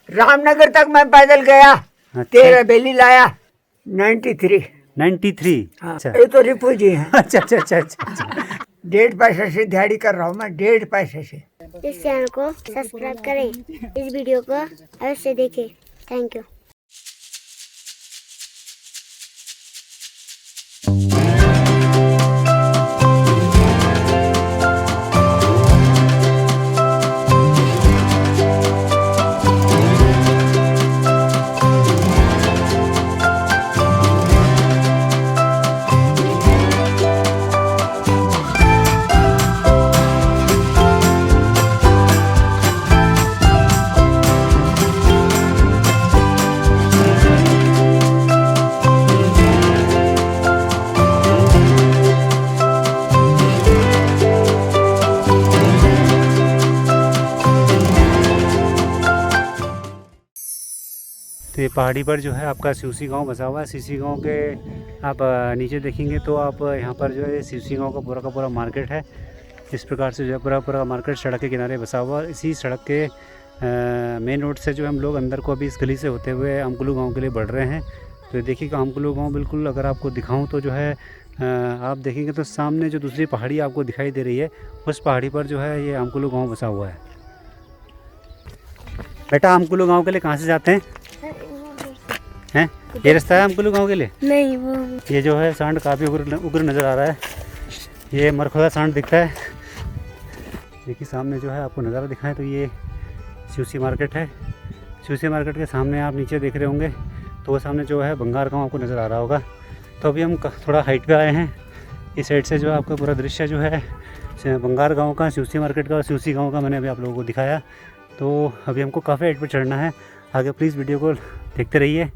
रामनगर तक मैं पैदल गया। अच्छा। 13 बेली लाया। 93। 93। हाँ, अच्छा ये तो रिपू जी हैं। अच्छा अच्छा अच्छा अच्छा। 1.5 पैसे से दिहाड़ी कर रहा हूँ मैं, 1.5 पैसे से। इस चैनल को सब्सक्राइब करें, इस वीडियो को अवश्य देखें। Thank you. तो ये पहाड़ी पर जो है आपका सिवसी गांव बसा हुआ है। सिवसी गांव के आप नीचे देखेंगे तो आप यहाँ पर जो है सिवसी गांव का पूरा मार्केट है। इस प्रकार से जो है पूरा मार्केट सड़क के किनारे बसा हुआ है। इसी सड़क के मेन रोड से जो हम लोग अंदर को अभी इस गली से होते हुए अमकुलू गाँव के लिए बढ़ रहे हैं। तो ये देखिए अमकुलू गाँव बिल्कुल अगर आपको दिखाऊँ तो जो है आप देखेंगे तो सामने जो दूसरी पहाड़ी आपको दिखाई दे रही है, उस पहाड़ी पर जो है ये अमकुलू गाँव बसा हुआ है। बेटा अमकुलू गाँव के लिए कहाँ से जाते हैं? हैं ये रास्ता है अमकुलू गाँव के लिए? नहीं, वो ये जो है सांड काफ़ी उग्र नज़र आ रहा है। ये मरखोदा सांड दिखता है। देखिए सामने जो है आपको नज़ारा दिखाएं तो ये सिवसी मार्केट है। सिवसी मार्केट के सामने आप नीचे देख रहे होंगे तो वो सामने जो है बंगार गाँव आपको नज़र आ रहा होगा। तो अभी हम थोड़ा हाइट पे आए हैं। इस साइड से जो है आपका पूरा दृश्य जो है बंगार गाँव का, सिवसी मार्केट का और सिवसी गाँव का मैंने अभी आप लोगों को दिखाया। तो अभी हमको काफ़ी हाइट पर चढ़ना है। आगे प्लीज़ वीडियो को देखते रहिए।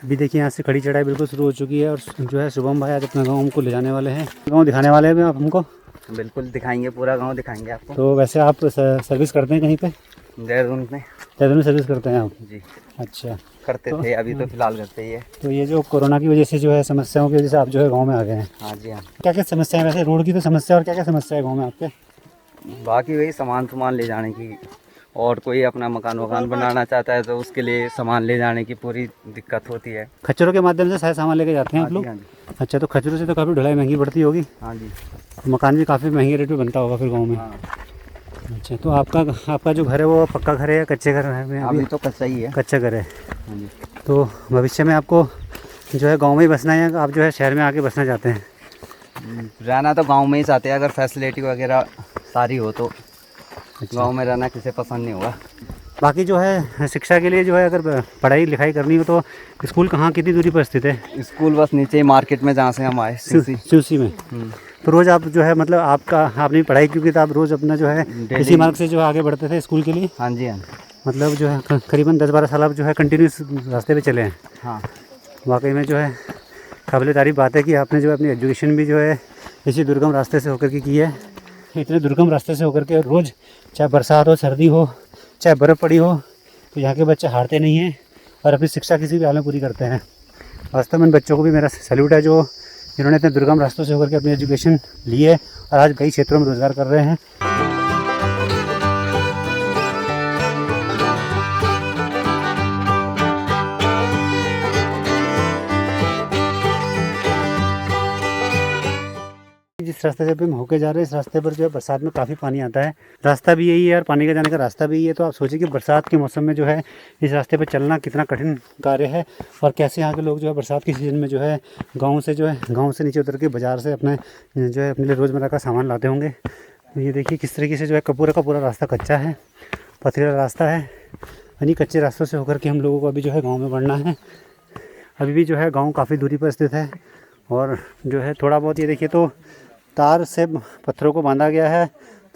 अभी देखिए यहाँ से खड़ी चढ़ाई बिल्कुल शुरू हो चुकी है और जो है शुभम भाई आज अपना गाँव हमको ले जाने वाले हैं। गाँव दिखाने वाले हैं आप हमको? बिल्कुल दिखाएंगे, पूरा गांव दिखाएंगे आपको। तो वैसे आप सर्विस करते हैं कहीं पे? देहरादून में। देहरादून में सर्विस करते हैं आप? जी अच्छा, करते थे, अभी तो फिलहाल करते ही है। तो ये जो कोरोना की वजह से जो है समस्याओं की वजह से आप जो है गांव में आ गए हैं। हाँ जी हाँ। क्या क्या समस्या है वैसे? रोड की तो समस्या और क्या क्या समस्या है गांव में आपके? बाकी वही सामान ले जाने की, और कोई अपना मकान बनाना चाहता है तो उसके लिए सामान ले जाने की पूरी दिक्कत होती है। खच्चरों के माध्यम से सारे सामान लेके जाते हैं आप लोग? हाँ जी। अच्छा, तो खच्चरों से तो काफ़ी ढलाई महंगी पड़ती होगी। हाँ जी। मकान भी काफ़ी महंगे रेट में बनता होगा फिर गाँव में। हाँ। अच्छा, तो आपका जो घर है वो पक्का घर है या कच्चे घर है? अभी तो कच्चा ही है। कच्चा घर है। हाँ जी। तो भविष्य में आपको जो है गाँव में ही बसना है या आप जो है शहर में आके बसना चाहते हैं? रहना तो गांव में ही चाहते हैं, अगर फैसिलिटी वगैरह सारी हो तो। गांव में रहना किसे पसंद नहीं होगा। बाकी जो है शिक्षा के लिए जो है अगर पढ़ाई लिखाई करनी हो तो स्कूल कहाँ कितनी दूरी पर स्थित है? स्कूल बस नीचे ही मार्केट में जहाँ से हम आए, सिवसी में। तो रोज़ आप जो है मतलब आपने पढ़ाई क्योंकि तो आप रोज़ अपना जो है इसी मार्ग से जो है आगे बढ़ते थे स्कूल के लिए? हाँ जी हाँ। मतलब जो है करीबन 10-12 साल आप जो है कंटिन्यूस रास्ते पे चले हैं। हाँ। वाकई में जो है काबिल तारीफ़ बात है कि आपने जो है अपनी एजुकेशन भी जो है इसी दुर्गम रास्ते से होकर के की है। इतने दुर्गम रास्ते से होकर के रोज़, चाहे बरसात हो, सर्दी हो, चाहे बर्फ़ पड़ी हो, तो यहाँ के बच्चे हारते नहीं हैं और अपनी शिक्षा किसी भी हाल में पूरी करते हैं। वास्तव में इन बच्चों को भी मेरा सैल्यूट है जो जिन्होंने इतने दुर्गम रास्तों से होकर के अपनी एजुकेशन ली है और आज कई क्षेत्रों में रोज़गार कर रहे हैं। जिस रास्ते से हम होके जा रहे हैं इस रास्ते पर जो है बरसात में काफ़ी पानी आता है। रास्ता भी यही है और पानी का जाने का रास्ता भी यही है। तो आप सोचिए कि बरसात के मौसम में जो है इस रास्ते पर चलना कितना कठिन कार्य है और कैसे यहाँ के लोग जो है बरसात के सीज़न में जो है गाँव से नीचे उतर के बाज़ार से अपने जो है अपने लिए रोज़मर्रा का सामान लाते होंगे। तो ये देखिए किस तरीके से जो है पूरा का पूरा रास्ता कच्चा है, पथरीला रास्ता है। इन्हीं कच्चे रास्तों से होकर के हम लोगों को अभी जो है गाँव में बढ़ना है। अभी भी जो है गाँव काफ़ी दूरी पर स्थित है और जो है थोड़ा बहुत ये देखिए तो तार से पत्थरों को बांधा गया है।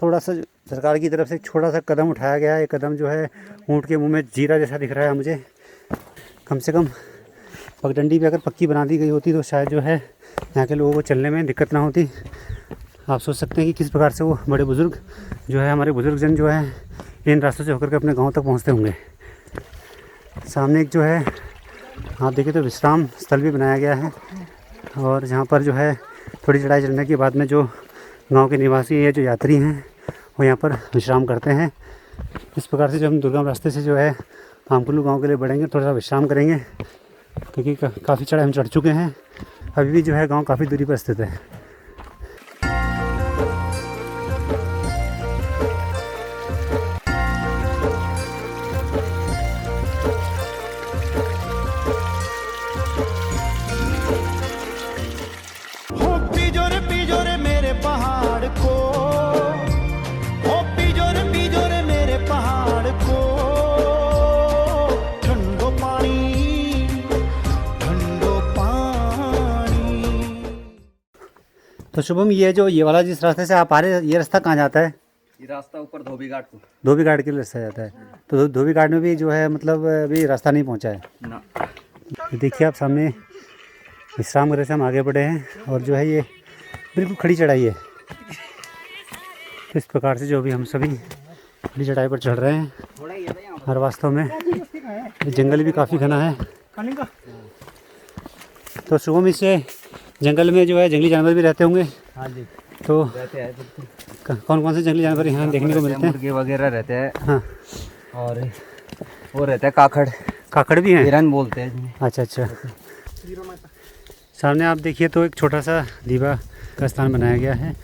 थोड़ा सा सरकार की तरफ से छोटा सा कदम उठाया गया है। ये कदम जो है ऊँट के मुंह में जीरा जैसा दिख रहा है मुझे। कम से कम पगडंडी भी अगर पक्की बना दी गई होती तो शायद जो है यहाँ के लोगों को चलने में दिक्कत ना होती। आप सोच सकते हैं कि किस प्रकार से वो बड़े बुज़ुर्ग जो है हमारे बुज़ुर्गजन जो है इन रास्तों से होकर के अपने गाँव तक पहुँचते होंगे। सामने एक जो है आप देखिए तो विश्राम स्थल भी बनाया गया है, और जहाँ पर जो है थोड़ी चढ़ाई चढ़ने के बाद में जो गांव के निवासी है, जो यात्री हैं, वो यहाँ पर विश्राम करते हैं। इस प्रकार से जो हम दुर्गम रास्ते से जो है आमकुल्लू गांव के लिए बढ़ेंगे, थोड़ा सा विश्राम करेंगे, क्योंकि काफ़ी चढ़ाई हम चढ़ चुके हैं। अभी भी जो है गांव काफ़ी दूरी पर स्थित है। तो शुभम, ये वाला जिस रास्ते से आप आ रहे हैं, ये रास्ता कहाँ जाता है? ये रास्ता ऊपर धोबी घाट को, धोबी घाट के लिए रास्ता जाता है। तो धोबी घाट में भी जो है मतलब अभी रास्ता नहीं पहुँचा है ना। देखिए आप सामने विश्राम करने से हम आगे बढ़े हैं, और जो है ये बिल्कुल खड़ी चढ़ाई है। तो इस प्रकार से जो भी हम सभी खड़ी चढ़ाई पर चढ़ रहे हैं, और वास्तव में जंगल भी काफ़ी घना है। तो शुभम, इससे जंगल में जो है जंगली जानवर भी रहते होंगे? हाँ जी, तो रहते हैं। कौन कौन से जंगली जानवर यहाँ देखने को मिलते हैं? मुर्गे वगैरह रहते हैं। हाँ, और वो रहता है काकड़। काकड़ भी हैं? हिरन बोलते हैं। अच्छा अच्छा। सामने आप देखिए तो एक छोटा सा दीवा का स्थान बनाया गया है।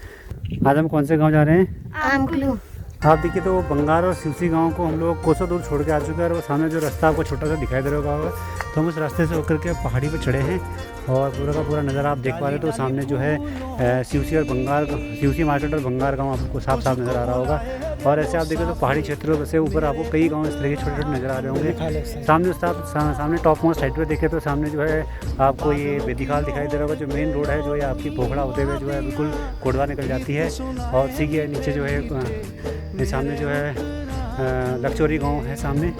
आज हम कौन से गांव जा रहे हैं? आमकुल्लू। आप देखिए तो बंगार और सिवसी गांव को हम लोग कोसों दूर छोड़ के आ चुके हैं, और वो सामने जो रास्ता आपको छोटा सा दिखाई दे रहा होगा, तो हम उस रास्ते से होकर के पहाड़ी पर चढ़े हैं, और पूरा का पूरा नज़ारा आप देख पा रहे हैं। तो सामने जो है सिवसी और बंगार, सिवसी मार्केट और बंगार गांव आपको साफ साफ नज़र आ रहा होगा। और ऐसे आप देखें तो पहाड़ी क्षेत्रों से ऊपर आपको कई गांव इस तरह के छोटे छोटे नज़र आ रहे होंगे। सामने उस सामने टॉप मोस्ट साइड पर देखें तो सामने जो है आपको ये बेदीखाल दिखाई दे रहा होगा, जो मेन रोड है, जो है आपकी पोखड़ा होते हुए जो है बिल्कुल कोडवा निकल जाती है। और सीगे नीचे जो है ये सामने जो है लक्चौरी गांव है सामने।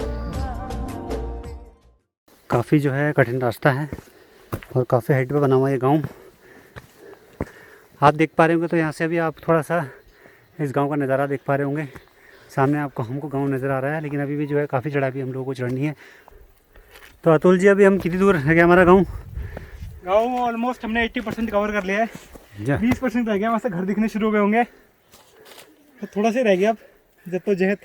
काफ़ी जो है कठिन रास्ता है, और काफ़ी हाइट पे बना हुआ ये गांव आप देख पा रहे होंगे। तो यहाँ से अभी आप थोड़ा सा इस गांव का नज़ारा देख पा रहे होंगे। सामने आपको हमको गांव नज़र आ रहा है, लेकिन अभी भी जो है काफ़ी चढ़ाई भी हम लोगों को चढ़नी है। तो अतुल जी, अभी हम कितनी दूर है गया हमारा गाँव? गाँव ऑलमोस्ट हमने 80% कवर कर लिया है, 20% रह गया। वहाँ से घर दिखने शुरू हो गए होंगे, तो थोड़ा सा रह गया अब जद्दोजहद।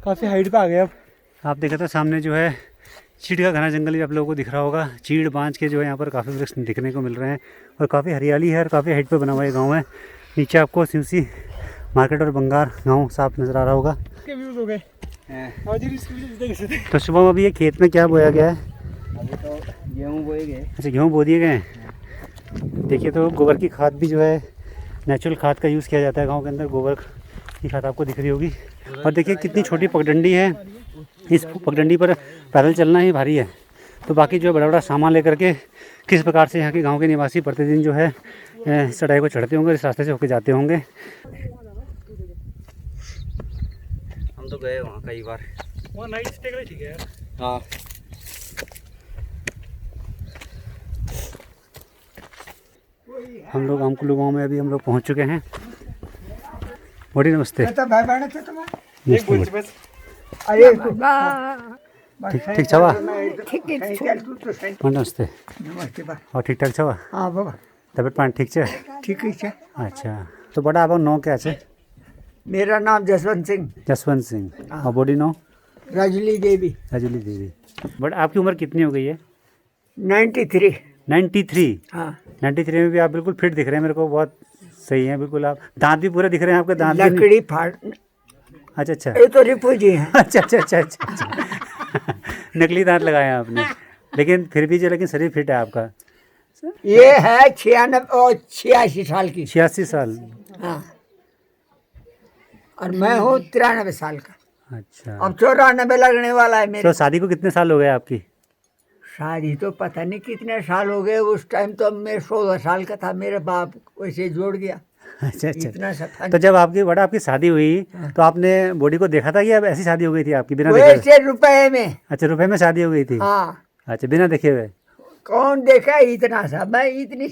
काफ़ी हाइट पे आ गए अब। आप देखें तो सामने जो है चीड़ का घना जंगल भी आप लोगों को दिख रहा होगा। चीड़ बांझ के जो है यहाँ पर काफ़ी वृक्ष दिखने को मिल रहे हैं, और काफ़ी हरियाली है, और काफ़ी हाइट पे बना हुआ ये गाँव है। नीचे आपको सिवसी मार्केट और बंगार गाँव साफ नज़र आ रहा होगा। इसके व्यूज़ हो गए। तो शुभम, अभी ये खेत में क्या बोया गया है? अभी तो गेहूँ बोए गए। अच्छा, गेहूँ बो दिए गए हैं। देखिए तो गोबर की खाद भी जो है नेचुरल खाद का यूज़ किया जाता है गांव के अंदर। गोबर की खाद आपको दिख रही होगी। और देखिए कितनी छोटी पगडंडी है, इस पगडंडी पर पैदल चलना ही भारी है। तो बाकी जो है बड़ा बड़ा सामान लेकर के किस प्रकार से यहाँ के गांव के निवासी प्रतिदिन जो है इस चढ़ाई को चढ़ते होंगे, इस रास्ते से होकर जाते होंगे। हम तो गए वहाँ कई बार। वहाँ नाइट स्टे का ठीक है यार। हाँ, हम लोग आमकुल्लू गाँव में अभी हम लोग पहुँच चुके हैं। बड़ी नमस्ते। भाई बहन थे तुम्हारे? एक बोल बस। अरे ठीक ठीक छवा। ठीक है। नमस्ते। नमस्ते बा। और ठीक ठाक छवा? हाँ बाबा तबियत पानी ठीक है? ठीक है। अच्छा, तो बड़ा आप नो क्या है? मेरा नाम जसवंत सिंह। जसवंत सिंह। और बॉडी नो? रजली देवी। रजली देवी। बट आपकी उम्र कितनी हो गई है? 93। 93? हाँ। 93 में भी आप बिल्कुल फिट दिख रहे हैं मेरे को, बहुत सही है बिल्कुल। आप दांत भी पूरे दिख रहे हैं आपके, दांत भी लकड़ी फाड़। अच्छा अच्छा। ये तो रिफूजी है। अच्छा अच्छा अच्छा अच्छा। नकली दांत लगाए हैं आपने, लेकिन फिर भी जो, लेकिन शरीर फिट है आपका। ये है 86 साल की। 86 साल? हाँ। और मैं हूँ 93 साल का। अच्छा। अब 94 लगने वाला है मेरे। तो शादी को कितने साल हो गए आपकी? शादी तो पता नहीं कितने साल हो गए। उस टाइम तो मैं 16 साल का था, मेरे बाप वैसे जोड़ गया। अच्छा अच्छा। इतना सा था। तो जब आपकी शादी हुई तो आपने बॉडी को देखा था कि अब ऐसी शादी हो गई थी आपकी बिना देखे? वैसे रुपए में। अच्छा, रुपए में शादी हो गई थी? हाँ। अच्छा, बिना देखे हुए? कौन देखा इतना सा, मैं इतनी।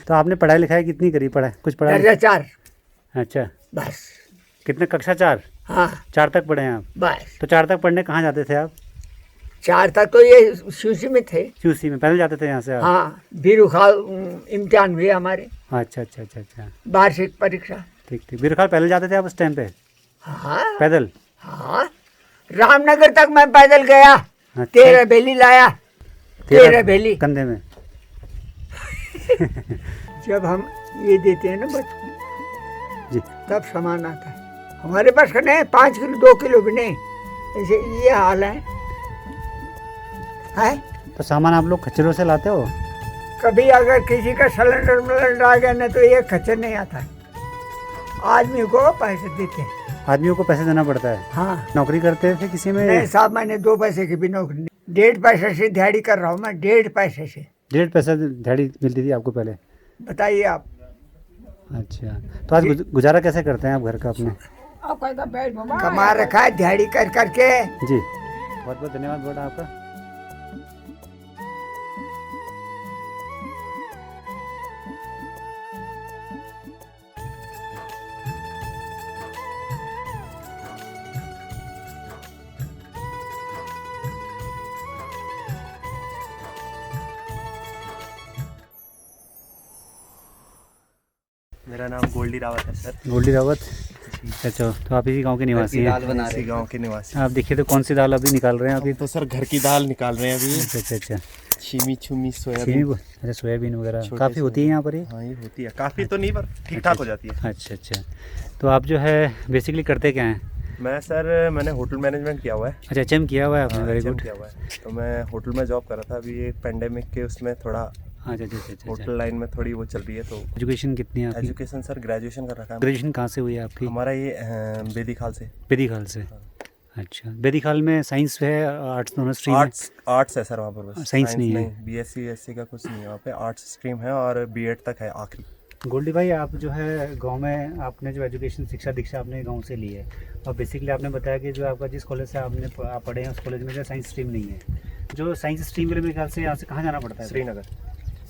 तो आपने पढ़ाई लिखाई कितनी करी? कुछ पढ़ा? दर्जा 4। अच्छा, बस। कितने? कक्षा 4? हाँ 4 तक पढ़े हैं आप? बस। तो 4 तक पढ़ने कहाँ जाते थे आप? 4 तक तो ये सूची में थे। QC में पैदल जाते थे यहाँ से आप? हाँ, बीरूखाल इम्तिहान हुए हमारे, अच्छा अच्छा अच्छा अच्छा, वार्षिक परीक्षा। ठीक ठीक। बीरखाल पैदल जाते थे आप उस टाइम पे? हाँ पैदल? हाँ, रामनगर तक मैं पैदल गया। अच्छा। 13 भेली लाया, 13 भेली। कंधे में? जब हम ये देते हैं ना बच्चों जी। तब सामान आता है हमारे पास। का नहीं 5 किलो 2 किलो भी नहीं, ऐसे ये हाल है। तो सामान आप लोग खच्चरों से लाते हो? कभी अगर किसी का सिलेंडर आ गया ना तो ये खच्चर नहीं आता है, आदमी को पैसे देते हैं। आदमियों को पैसे देना पड़ता है? हाँ। नौकरी करते थे किसी में? नहीं साहब, मैंने 2 पैसे की भी नौकरी नहीं, 1.5 पैसे से दिहाड़ी कर रहा हूँ मैं, 1.5 पैसे से। 1.5 पैसा दिहाड़ी मिलती थी आपको पहले? बताइए आप। अच्छा, तो आज गुजारा कैसे करते हैं आप घर का अपने? कमा रखा है दिहाड़ी कर करके। जी, बहुत बहुत धन्यवाद बेटा आपका। मेरा नाम गोल्डी रावत है सर। गोल्डी रावत? अच्छा, तो आप इसी गांव के निवासी हैं? दाल बना इसी रहे गांव के निवासी। आप देखिए तो कौन सी दाल अभी निकाल रहे हैं अभी? तो सर घर की दाल निकाल रहे हैं अभी। अच्छा अच्छा अच्छा, छीमी छुमी छीमी सोयाबीन। अच्छा, सोयाबीन वगैरह छोटे काफ़ी होती है यहाँ पर ये? हाँ ये होती है, काफ़ी तो नहीं पर ठीक ठाक हो जाती है। अच्छा अच्छा, तो आप जो है बेसिकली करते क्या हैं? मैं सर मैंने होटल मैनेजमेंट किया हुआ है। अच्छा, HM किया हुआ है आपने? Very HM good. किया हुआ है। तो मैं होटल में जॉब कर रहा था, अभी ये पेंडेमिक के उसमें थोड़ा अच्छा अच्छा अच्छा अच्छा। होटल लाइन में थोड़ी वो चल रही है। तो एजुकेशन कितनी है आपकी? एजुकेशन सर ग्रेजुएशन कर रखा है। ग्रेजुएशन कहाँ से हुई है आपकी? हमारा ये बेदीखाल से। बेदीखाल से? अच्छा, बेदीखाल में साइंस है, आर्ट्स दोनों स्ट्रीम है? आर्ट्स है सर वहाँ पर, बस साइंस नहीं है? BSc का कुछ नहीं है वहाँ पे, आर्ट्स स्ट्रीम है और B.Ed तक है आखिरी। गोल्डी भाई, आप जो है गांव में आपने जो एजुकेशन शिक्षा दीक्षा आपने गांव से ली है, और बेसिकली आपने बताया कि जो आपका जिस कॉलेज से आप पढ़े हैं उस कॉलेज में जो साइंस स्ट्रीम नहीं है। जो साइंस स्ट्रीम के लिए मेरे ख्याल से यहाँ से कहाँ जाना पड़ता है?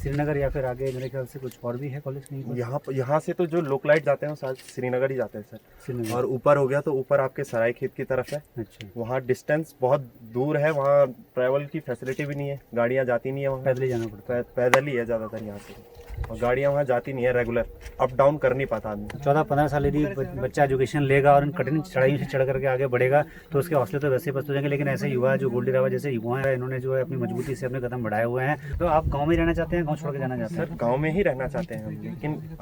श्रीनगर या फिर आगे मेरे ख्याल से कुछ और भी है कॉलेज? नहीं, यहाँ से तो जो लोकलाइट जाते हैं वो शायद श्रीनगर ही जाते हैं सर। श्रीनगर। और ऊपर हो गया तो ऊपर आपके सराय खेत की तरफ है। अच्छा, वहाँ डिस्टेंस बहुत दूर है, वहाँ ट्रैवल की फैसिलिटी भी नहीं है, गाड़ियाँ जाती नहीं है वहाँ। पैदल ही जाना पड़ता है? पैदल ही है ज़्यादातर यहाँ से, और गाड़ियाँ वहाँ जाती नहीं है रेगुलर, अप डाउन कर नहीं पाता आदमी। 14-15 साल यदि बच्चा एजुकेशन लेगा और इन कठिन चढ़ाइयों से चढ़ करके आगे बढ़ेगा तो उसके हौसले तो वैसे पस्त हो जाएंगे। लेकिन ऐसे युवा जो गोल्डी रावत जैसे युवा हैं, इन्होंने जो है अपनी मजबूती से अपने कदम बढ़ाए हुए हैं। तो आप गाँव में रहना चाहते हैं, गाँव छोड़ के जाना चाहते हैं? सर गांव में ही रहना चाहते हैं हम, लेकिन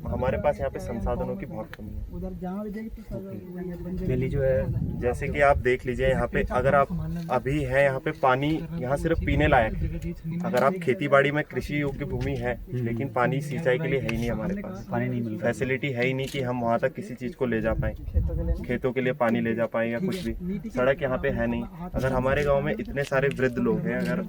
हमारे पास यहाँ पे संसाधनों की बहुत कमी है। दिल्ली जो है, जैसे कि आप देख लीजिए यहाँ पे, अगर आप अभी है यहाँ पे पानी यहाँ सिर्फ पीने लायक है। अगर आप खेती बाड़ी में कृषि योग्य भूमि है, लेकिन पानी सिंचाई के लिए है ही नहीं हमारे पास, पानी नहीं मिलता, फैसिलिटी है ही नहीं कि हम वहाँ तक किसी चीज़ को ले जा पाएँ, खेतों के लिए पानी ले जा पाएँ या कुछ भी। सड़क यहाँ पे है नहीं। अगर हमारे गाँव में इतने सारे वृद्ध लोग हैं, अगर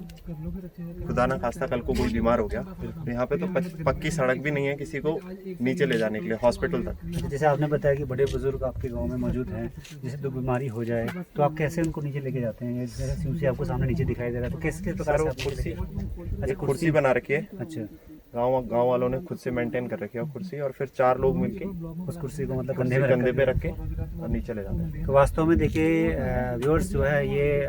खुदा ना खास्ता कल को कोई बीमार हो गया तो यहाँ पे तो पक्की सड़क भी नहीं है किसी को नीचे ले जाने के लिए हॉस्पिटल तक। जैसे आपने बताया कि बड़े बुजुर्ग आपके गांव में मौजूद हैं, जैसे तो बीमारी हो जाए तो आप कैसे उनको नीचे लेके जाते हैं? जैसे सिमसी आपको सामने नीचे दिखाई दे रहा है, तो किस प्रकार से आप कुर्सी, अच्छा, कुर्सी बना रखी है। अच्छा, गांव वालों ने खुद से मेंटेन कर रखी है कुर्सी, और फिर 4 लोग मिलके उस कुर्सी को मतलब कंधे पे रख के और नीचे ले जाते हैं। तो वास्तव में देखिए व्यूअर्स, जो है ये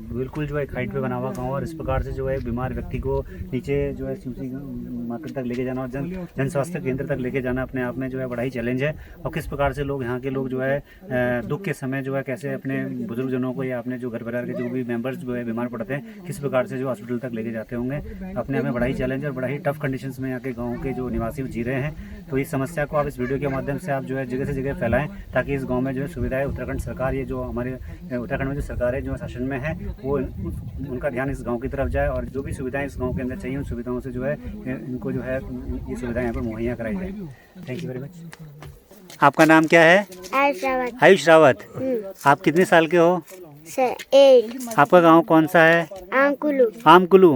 बिल्कुल जो है एक हाइट पे बना हुआ गाँव, और इस प्रकार से जो है बीमार व्यक्ति को नीचे जो है सिमसी मार्केट तक लेके जाना और जन स्वास्थ्य केंद्र तक लेके जाना अपने आप में जो है बड़ा ही चैलेंज है। और किस प्रकार से लोग यहाँ के लोग जो है दुख के समय जो है कैसे अपने बुजुर्गजनों को या अपने जो घर परिवार के जो भी मेंबर्स जो है बीमार पड़ते हैं, किस प्रकार से जो हॉस्पिटल तक लेके जाते होंगे, अपने आप में बड़ा ही चैलेंज और बड़ा ही टफ कंडीशंस में यहाँ के गाँव के जो निवासी जी रहे हैं। तो इस समस्या को आप इस वीडियो के माध्यम से आप जो है जगह से जगह फैलाएं, ताकि इस गाँव में जो है सुविधाएं उत्तराखंड सरकार, ये जो हमारे उत्तराखंड में जो सरकार है जो शासन में है, वो उनका ध्यान इस गाँव की तरफ जाए, और जो भी सुविधाएं इस गाँव के अंदर चाहिए उन सुविधाओं से जो है इनको जो है ये सुविधाएं यहाँ पर मुहैया कराई जाए। Thank you very much. आपका नाम क्या है? आयुष रावत। आप कितने साल के हो? 8। आपका गांव कौन सा है? आमकुलू।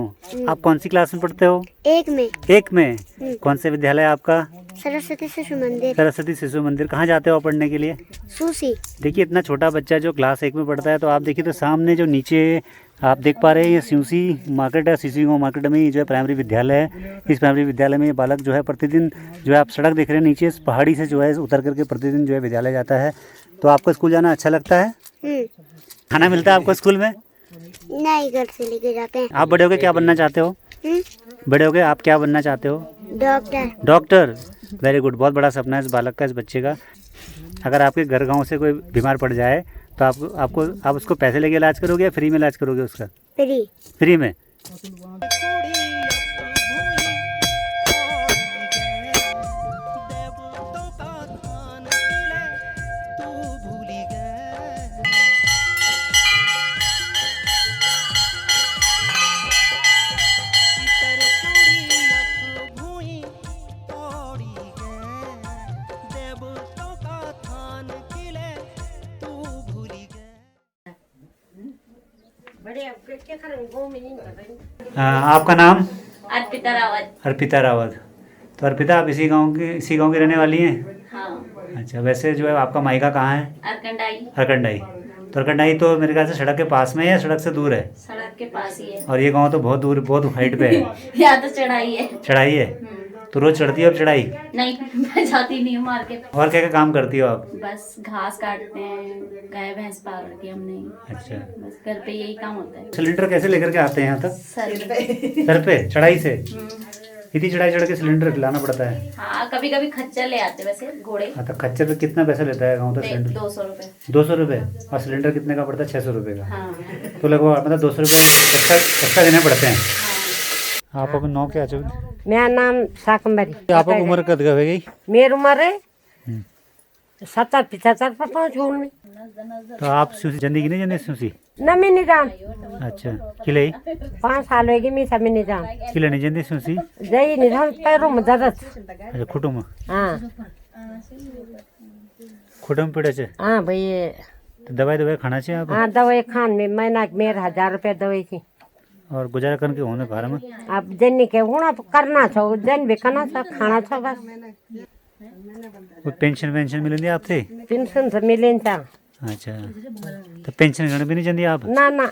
आप कौन सी क्लास में पढ़ते हो? 1 में। कौन से विद्यालय आपका? सरस्वती शिशु मंदिर। सरस्वती शिशु मंदिर। कहाँ जाते हो पढ़ने के लिए? सूसी। देखिए, इतना छोटा बच्चा जो क्लास 1 में पढ़ता है, तो आप देखिए तो सामने जो नीचे आप देख पा रहे हैं, ये सिमसी मार्केट है। सिमसी मार्केट में जो है प्राइमरी विद्यालय है। इस प्राइमरी विद्यालय में ये बालक जो है प्रतिदिन जो है आप सड़क देख रहे हैं नीचे, इस पहाड़ी से जो है उतर करके प्रतिदिन जो है विद्यालय जाता है। तो आपको स्कूल जाना अच्छा लगता है? खाना मिलता है आपको स्कूल में? नहीं, घर से लेके जाते हैं। आप बड़े होके क्या बनना चाहते हो? बड़े होके आप क्या बनना चाहते हो? डॉक्टर। डॉक्टर। वेरी गुड, बहुत बड़ा सपना है इस बालक का, इस बच्चे का। अगर आपके घर गांव से कोई बीमार पड़ जाए तो आप उसको पैसे लेके इलाज करोगे या फ्री में इलाज करोगे उसका? फ्री। फ्री में। आपका नाम? अर्पिता रावत। अर्पिता रावत। तो अर्पिता, आप इसी गांव की रहने वाली हैं? हाँ। अच्छा, वैसे जो है आपका मायका कहाँ है? अरकंडाई। अरकंडाई। तो अरकंडाई तो मेरे ख्याल से सड़क के पास में है या सड़क से दूर है? सड़क के पास ही है। और ये गांव तो बहुत दूर, बहुत हाइट पे है। या तो चढ़ाई है। चढ़ाई है? तो रोज चढ़ती हो आप चढ़ाई? नहीं, मैं जाती नहीं हूँ मार्केट। और क्या क्या काम करती हो आप? बस घास काटते हैं, गाय भैंस पाल रखी है हमने। अच्छा, बस घर पे यही काम होता है। सिलेंडर कैसे लेकर के आते हैं यहाँ तक? सर सर पे चढ़ाई से? इतनी चढ़ाई चढ़ के सिलेंडर लाना पड़ता है? हाँ, कभी कभी खच्चर ले आते वैसे घोड़े। हाँ, तो खच्चर पे कितना पैसा लेता है गाँव तक सिलेंडर? 200 रुपए। 200 रुपये? और सिलेंडर कितने का पड़ता है? 600 रुपये का। हाँ। तो लगभग मतलब 200 रुपये एक्स्ट्रा देने पड़ते हैं। आप अपना नाम क्या चाहिए? मेरा नाम शाकंबरी। आपकी उम्र कद हो गई? मेरी उम्र है 70-75 पर पहुँच में। तो आप जिंदगी नहीं जाने सुसी? न मैं नहीं जान। अच्छा, किले 5 साल होगी मैं सब नहीं जान। किले नहीं जानते सुसी? जई नहीं जान, पैरों में दर्द। अच्छा, खुटो में? हाँ खुटो में पीड़े? हाँ भाई। तो दवाई खाना चाहिए आप? हाँ, दवाई खान में महीना मेरे 1000 रुपया दवाई की। और गुजारा करके होने घर में? अब जन के होना करना छो, जन भी करना छो, खाना छो बस। वो पेंशन मिलेंगे आपसे? पेंशन से मिले चा। अच्छा, तो पेंशन गण भी नहीं जाती आप? ना ना,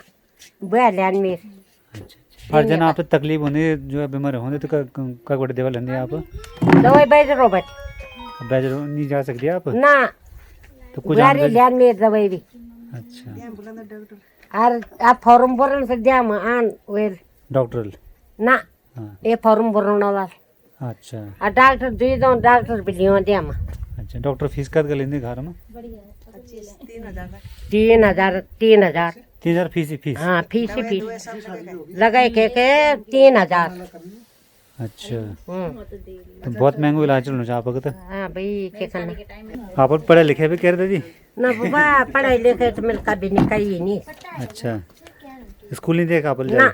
बुआ लियान मेरे। अच्छा, और जन आप तकलीफ होने जो है बीमार होने तो का बड़े देवा लेंगे आप? दवाई बैजरो बट बैजर नहीं जा सकती आप? ना, तो कुछ बुआ लियान मेरे दवाई भी। अच्छा, और आप फॉर्म भरन से दिया में आन वेर डॉक्टर ना हाँ। ये फॉर्म भरना वाला। अच्छा, और डॉक्टर दी दो, डॉक्टर भी लियो दिया में। अच्छा, डॉक्टर फीस कद कर लेंगे घर में? 3000 3,000 फीस? हाँ, फीस लगाए के 3000। अच्छा, तो बहुत महंगा इलाज चलना चाहिए आपका। तो हाँ भाई, क्या करना। आप पढ़े लिखे भी कह रहे थे जी? ना बाबा, पढ़ाई लिखे तो मेरे कभी निकली नहीं। अच्छा, स्कूल नहीं देखा आप? ना।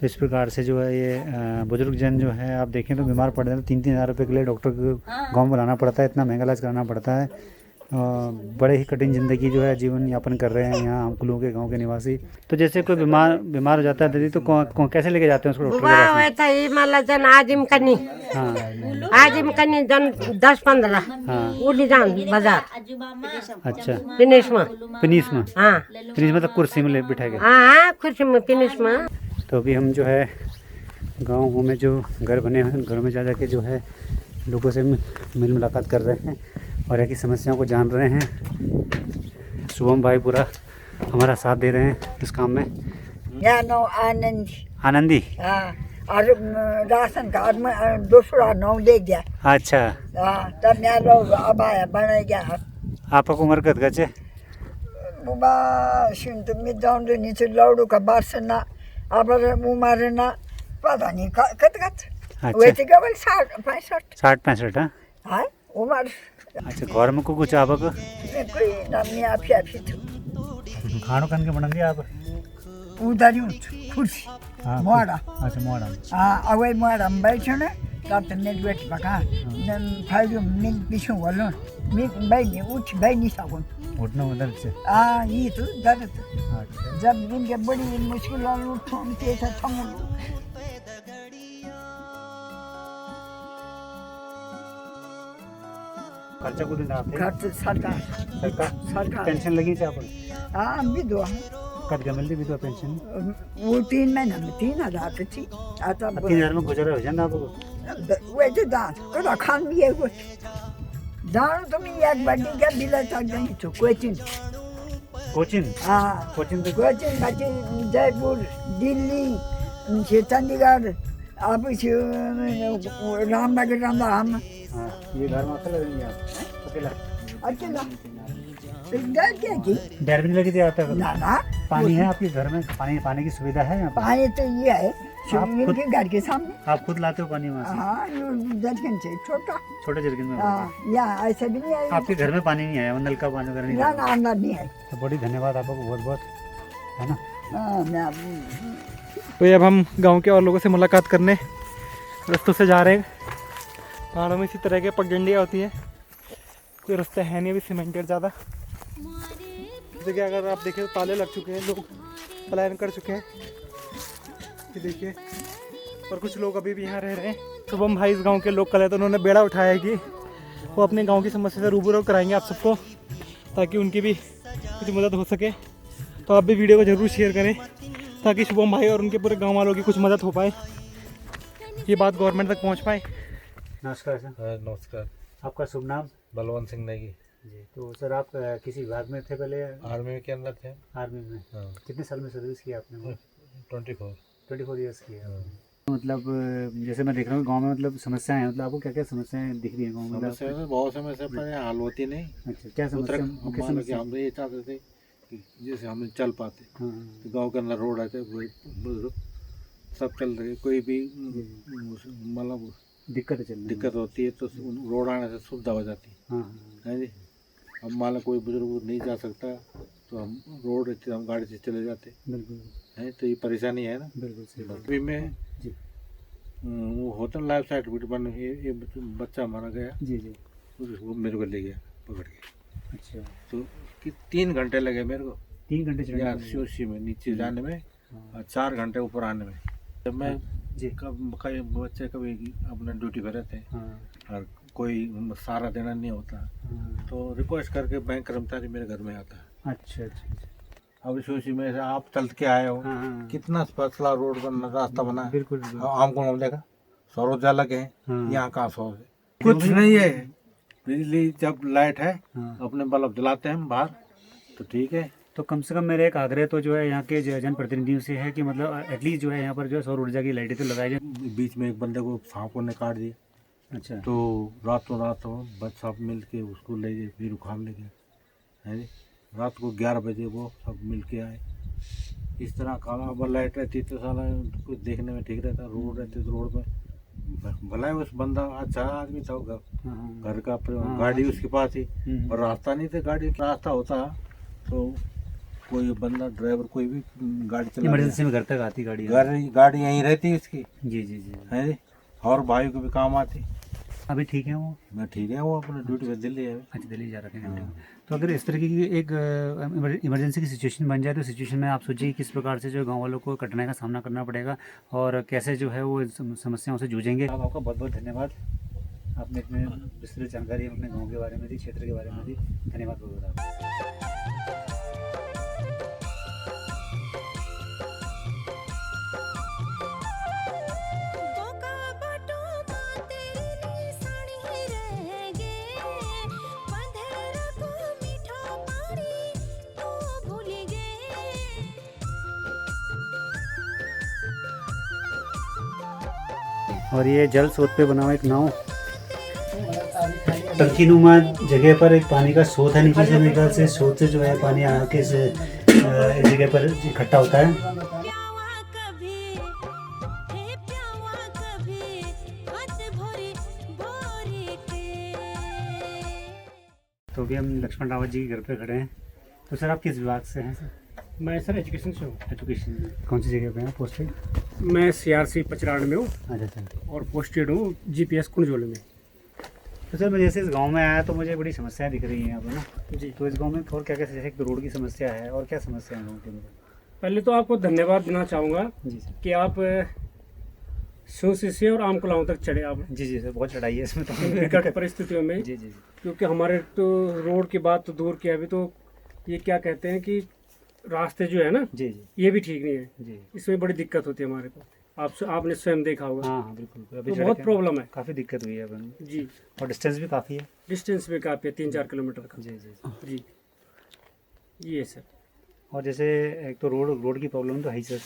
तो इस प्रकार से जो है ये बुजुर्ग जन जो है आप देखें तो बीमार पड़ जाते हैं, 3-3 हज़ार रुपये के लिए डॉक्टर को गाँव में लाना पड़ता है, इतना महंगा इलाज कराना पड़ता है। बड़े ही कठिन ज़िंदगी जो है जीवन यापन कर रहे हैं यहाँ हम लोगों के गांव के निवासी। तो जैसे कोई बीमार हो जाता है दीदी तो कैसे लेके जाते हैं उसको डॉक्टर के पास में? वैसा ही माला जन आजिम कनी। हाँ, आजिम कनी जन 10-15 उली जान बाजार। अच्छा, फिनिश में। फिनिश में? हाँ, फिनिश मतलब कुर्सी में ले बिठा के? हाँ, खुशी में फिनिश में। तो अभी हम जो है गाँव में जो घर बने हैं घरों में जा के जो है लोगों से मिल मुलाकात कर रहे हैं और यहाँ की समस्याओं को जान रहे हैं। शुभम भाई पूरा हमारा साथ दे रहे हैं इस काम में। मेरा नाम आनंदी। आनंदी? हाँ, और राशन कार्ड में दूसरा नाम ले गया। अच्छा, हाँ, तब मेरा लोग अब आया बना गया। आपका उम्र कद गचे? बुबा सुन तो मैं जाऊँ तो नीचे लौड़ू का बारसना अब उम्र ना पता नहीं कत वैसे केवल 60-65। हाँ, हाँ उम्र। अच्छा, घर में को कुछ आपका कोई नामी आप खानो खान के बनाएंगे आप? उधर खुर्सी मोड़ा। अच्छा, मोड़ा। हाँ, अवै मोड़ा में बैठो न तब तो मेरी बेटी पका फाइव मिनट पीछे बोलो मैं बैठने उठ बैठ नहीं सकूँ। उठना उधर से? हाँ, ये तो दर्द। अच्छा, जब इनके बड़ी मुश्किल उठो खर्चा को देना आपने? खर्च सरकार पेंशन लगी थी आप? हाँ, विधवा कद क्या मिलती विधवा पेंशन? वो 3 महीना में 3000 की थी। 3000 में गुजारा हो जाना आपको? वैसे दान कदा खान भी है कुछ दान तो मैं एक बड़ी क्या बिला तक नहीं तो कोई चीज कोचिन हाँ कोचिन तो कोचिन बाकी जयपुर दिल्ली से चंडीगढ़ अब रामनगर रामदा हम हाँ ये घर में अकेला रहेंगे आप अकेला अकेला डर क्या की डर भी नहीं लगी थी आता है ना ना पानी है आपके घर में पानी की सुविधा है यहाँ पर पानी तो ये है खुद- के घर के सामने आप खुद लाते हो पानी वहाँ से हाँ जरकन से छोटा छोटे जरकिन में हाँ यहाँ ऐसा भी नहीं आएगा आपके घर में पानी नहीं आया नल का पानी वगैरह नहीं ना आया ना अंदर नहीं है तो बड़ी धन्यवाद आपको बहुत बहुत है ना हाँ मैं तो ये अब हम गांव के और लोगों से मुलाकात करने रस्तों से जा रहे हैं। पहाड़ों में इसी तरह के पगडंडियाँ होती हैं, कोई रास्ते है नहीं अभी सीमेंटेड ज़्यादा। देखिए अगर आप देखें तो ताले लग चुके हैं, लोग पलायन कर चुके हैं, ये देखिए। और कुछ लोग अभी भी यहाँ रह रहे हैं। शुभम भाई इस गांव के लोकल है, तो उन्होंने बेड़ा उठाया है कि वो अपने गांव की समस्या से रूबरू कराएंगे आप सबको, ताकि उनकी भी कुछ मदद हो सके। तो आप भी वीडियो को ज़रूर शेयर करें ताकि शुभम भाई और उनके पूरे गांव वालों की कुछ मदद हो पाए, ये बात गवर्नमेंट तक पहुंच पाए। नमस्कार सर। नमस्कार। आपका शुभ नाम? बलवंत सिंह नेगी जी। तो सर आप किसी विभाग में थे पहले? आर्मी के अंदर थे। आर्मी में? हाँ। कितने साल में सर्विस की आपने? 24 ईयर्स की है। मतलब जैसे मैं देख रहा हूँ गांव में मतलब समस्याएं हैं, मतलब आपको क्या क्या समस्याएं दिख रही है गाँव में? समस्या में बहुत समस्या पर यहाँ हल होती नहीं। अच्छा, क्या समस्या? हम तो ये चाहते थे कि जैसे हम चल पाते, तो गाँव के अंदर रोड आते, बुजुर्ग सब चल रहे, कोई भी मतलब दिक्कत होती है तो रोड आने से सुविधा हो जाती है जी। अब मान लो कोई बुजुर्ग नहीं जा सकता तो हम रोड रहती हम गाड़ी से चले जाते है, तो ये परेशानी है ना। अभी में वो होटल लाइफ सर्टिफिकेट बन ये बच्चा मारा गया जी जी, वो मेरे को ले गया पकड़ के। अच्छा, तो 3 घंटे लगे मेरे को। 3 घंटे यहाँ शिवसी में नीचे जाने में और 4 घंटे ऊपर आने में। जब मैं कभी बच्चे कभी अपना ड्यूटी पर रहते हैं और कोई सारा देना नहीं होता तो रिक्वेस्ट करके बैंक कर्मचारी मेरे घर में आता है। अच्छा अच्छा। अब शिवसी में से आप चल के आए हो, कितना पतला रोड बना, रास्ता बना। बिल्कुल आम को हम देखा सौर ऊर्जा लगे हैं, यहाँ कहाँ सौर है, कुछ नहीं है। बिजली जब लाइट है अपने बल्ब जलाते हैं हम बाहर, तो ठीक है। तो कम से कम मेरा एक आग्रह तो जो है यहाँ के जनप्रतिनिधियों से है कि मतलब एटलीस्ट जो है यहाँ पर जो है सौर ऊर्जा की लाइटें तो लगाई जाए। बीच में एक बंदे को सांपों ने काट दिया। अच्छा। तो रातों रात बच सब मिल के उसको ले गए, फिर उखाड़ ले गए है जी। रात को 11 बजे वो सब मिल के आए। इस तरह काला लाइट रहती तो साला कुछ देखने में ठीक रहता, रोड रहती तो रोड में भला उस बंदा अच्छा आदमी था, घर का गाड़ी उसके पास ही, और रास्ता नहीं था। गाड़ी रास्ता होता तो कोई बंदा ड्राइवर कोई भी गाड़ी चला, इमरजेंसी में घर तक आती गाड़ी गाड़ी यहीं रहती उसकी जी जी जी है जी, और भाई को भी काम आती। अभी ठीक है वो? मैं ठीक है, वो अपने ड्यूटी पे दिल्ली है। अच्छा, दिल्ली जा रखे हैं। तो अगर इस तरह की एक इमरजेंसी की सिचुएशन बन जाए तो सिचुएशन में आप सोचिए किस प्रकार से जो गांव वालों को कठिनाई का सामना करना पड़ेगा और कैसे जो है वो समस्याओं से जूझेंगे। आपका बहुत बहुत धन्यवाद, आपने इतने विस्तृत जानकारी अपने गाँव के बारे में दी, क्षेत्र के बारे में दी। धन्यवाद बहुत बहुत। और ये जल स्रोत पे बना हुआ एक नाव, टंकी नुमा जगह पर एक पानी का स्रोत है नीचे से, मेरे ख्याल से स्रोत से जो है पानी आके से एक जगह पर इकट्ठा होता है। तो अभी हम लक्ष्मण रावत जी के घर पे खड़े हैं। तो सर आप किस विभाग से हैं सर? मैं सर एजुकेशन से हूँ। एजुकेशन कौन सी जगह पे हैं पोस्टेड? मैं CRC पचराड़ में हूँ। अच्छा सर। और पोस्टेड हूँ GPS कुंजोले में। तो सर मैं जैसे इस गांव में आया तो मुझे बड़ी समस्याएं दिख रही हैं यहाँ पर ना जी। तो इस गांव में और क्या क्या, जैसे रोड की समस्या है और क्या समस्या है गाँव के अंदर? पहले तो आपको धन्यवाद देना चाहूँगा जी सर कि आप शिवसी से और आमकुलाओं तक चढ़े आप। जी जी सर, बहुत चढ़ाई है इसमें तो विकट परिस्थितियों में। जी जी। क्योंकि हमारे तो रोड की बात तो दूर की, अभी तो ये क्या कहते हैं कि रास्ते जो है ना जी जी ये भी ठीक नहीं है जी। इसमें बड़ी दिक्कत होती है हमारे को। आपने स्वयं देखा होगा। हाँ हाँ बिल्कुल, अभी तो बहुत प्रॉब्लम है, काफ़ी दिक्कत हुई है अपन जी। और डिस्टेंस भी काफ़ी है। डिस्टेंस भी काफ़ी है, 3-4 किलोमीटर का। जी जी जी ये सर। और जैसे एक तो रोड की प्रॉब्लम तो है ही सर,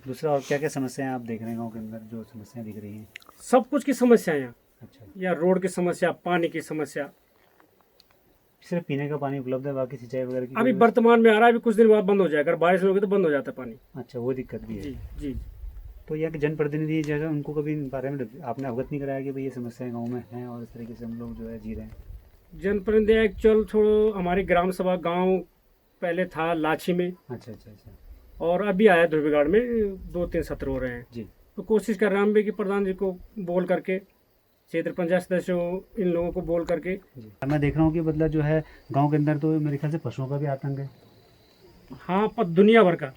दूसरा और क्या क्या समस्याएं आप देख रहे हैं गांव के अंदर जो समस्याएं दिख रही हैं? सब कुछ की समस्या है यहाँ। अच्छा, या रोड की समस्या, पानी की समस्या। सिर्फ पीने का पानी उपलब्ध है, बाकी सिंचाई वगैरह की अभी वर्तमान में आ रहा है, अभी कुछ दिन बाद बंद हो जाएगा, अगर बारिश होगी तो बंद हो जाता है पानी। अच्छा, वो दिक्कत भी है। जी जी। तो यहाँ के जनप्रतिनिधि जो है उनको कभी इन बारे में आपने अवगत नहीं कराया कि भाई ये समस्याएं गाँव में हैं और इस तरीके से हम लोग जो है जी रहे हैं? जनप्रतिनिधि एक्चुअल छोड़ो, हमारी ग्राम सभा गांव पहले था लाछी में। अच्छा अच्छा अच्छा। और अभी आया धोबीघाट में, 2-3 सत्र हो रहे हैं जी। तो कोशिश कर रहे हैं हम भी कि प्रधान जी को बोल करके, क्षेत्र पंचायत सदस्यों, इन लोगों को बोल करके। मैं देख रहा हूँ कि मतलब जो है गांव के अंदर तो मेरे ख्याल से पशुओं का भी आतंक है। हाँ, पर दुनिया भर का,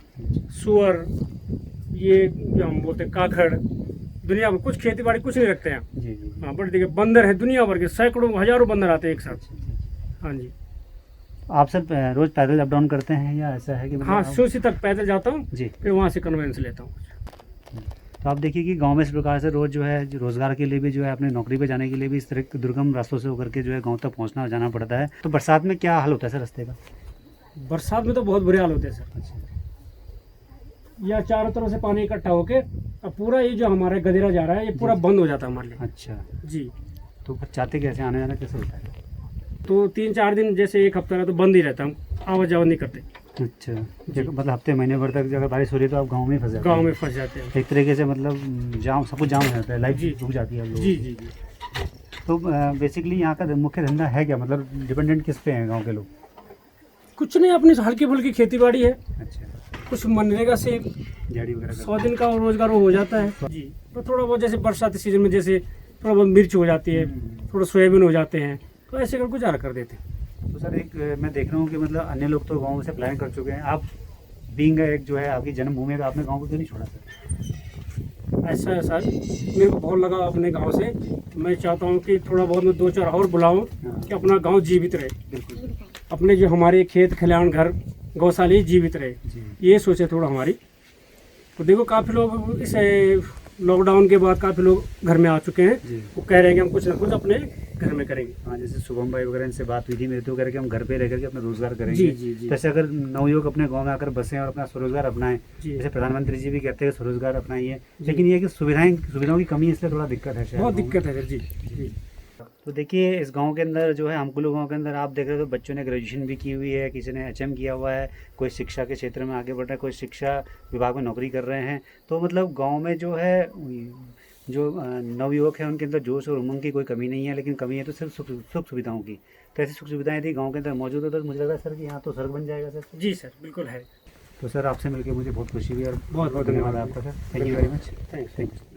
सुअर, ये जो हम बोलते हैं काखड़, दुनिया भर, कुछ खेती बाड़ी कुछ नहीं रखते हैं। जी जी। हाँ, बट देखिए बंदर है दुनिया भर के, सैकड़ों हजारों बंदर आते हैं एक साथ। हाँ जी। आप सब रोज पैदल अप डाउन करते हैं या ऐसा है कि हाँ, सूसी तक पैदल जाता हूँ जी, फिर वहाँ से कन्वेंस लेता हूँ। तो आप देखिए कि गांव में इस प्रकार से रोज़ जो है रोज़गार के लिए भी जो है अपने नौकरी पे जाने के लिए भी इस तरह के दुर्गम रास्तों से होकर के जो है गांव तक पहुंचना और जाना पड़ता है। तो बरसात में क्या हाल होता है सर रास्ते का? बरसात में तो बहुत बुरे हाल होते हैं सर। अच्छा, या चारों तरफ से पानी इकट्ठा होके अब पूरा ये जो हमारा गदेरा जा रहा है ये पूरा बंद हो जाता है हमारे लिए। अच्छा जी। तो फिर चाहते कैसे, आने जाना कैसे होता है? तो 3-4 दिन, जैसे एक हफ्ता रहा तो बंद ही रहता, हम आवाज जावत नहीं करते। अच्छा, मतलब हफ्ते महीने भर तक अगर बारिश हो रही है तो आप गाँव में ही फंस जाते हैं? गाँव में फंस जाते हैं एक तरीके से, मतलब जाम, सब कुछ जाम हो जाता है, लाइफ जी। रुक जाती है आप लोगों जी की। जी जी। तो बेसिकली यहाँ का मुख्य धंधा है क्या, मतलब डिपेंडेंट किस पे हैं गाँव के लोग? कुछ नहीं, अपनी हल्की फुल्की खेती बाड़ी है, अच्छा, कुछ मनरेगा से झाड़ी वगैरह 100 दिन का रोजगार हो जाता है जी। तो थोड़ा बहुत जैसे बरसाती सीजन में जैसे थोड़ा बहुत मिर्च हो जाती है, थोड़ा सोयाबीन हो जाते हैं, तो ऐसे कर गुजारा कर देते हैं। तो सर एक मैं देख रहा हूँ कि मतलब अन्य लोग तो गाँव से प्लान कर चुके हैं, आप बीइंग एक जो है आपकी जन्मभूमि है तो आपने गाँव को क्यों नहीं छोड़ा सर? ऐसा है सर, मेरे को बहुत लगा अपने गांव से, मैं चाहता हूं कि थोड़ा बहुत मैं 2-4 और बुलाऊं कि अपना गांव जीवित रहे। बिल्कुल। अपने जो हमारे खेत खलिहान घर गौशाले जीवित रहे, ये सोचे थोड़ा हमारी। तो देखो काफ़ी लोग इस लॉकडाउन के बाद काफ़ी लोग घर में आ चुके हैं, वो कह रहे हैं कि हम कुछ ना कुछ अपने घर में करेंगे। हाँ, जैसे शुभम भाई वगैरह इनसे बात हुई थी मेरे, तो कह रहे कि हम घर पे रह करके अपना रोजगार करेंगे। जी जी जी। जैसे अगर नवयुवक अपने गांव में आकर बसें और अपना स्वरोजगार अपनाएं, जी। जैसे प्रधानमंत्री जी भी कहते हैं स्वरोजगार अपनाइए, लेकिन ये है कि सुविधाओं की कमी है, इसलिए थोड़ा दिक्कत है शायद बहुत गाँव में। दिक्कत है जी जी। तो देखिए इस गांव के अंदर जो है हमकुलू गांव के अंदर आप देख रहे हो तो बच्चों ने ग्रेजुएशन भी की हुई है, किसी ने HM किया हुआ है, कोई शिक्षा के क्षेत्र में आगे बढ़ रहा है, कोई शिक्षा विभाग में नौकरी कर रहे हैं। तो मतलब गांव में जो है जो नवयुवक है उनके अंदर जोश और उमंग की कोई कमी नहीं है, लेकिन कमी है तो सिर्फ सुख सुविधाओं की। तो ऐसी सुख सुविधाएं यदि गाँव के अंदर मौजूद हो तो मुझे लग रहा है सर कि यहाँ तो स्वर्ग बन जाएगा सर। जी सर, बिल्कुल है। तो सर आपसे मिलकर मुझे बहुत खुशी हुई और बहुत बहुत धन्यवाद आपका sir. Thank you very much. Thanks.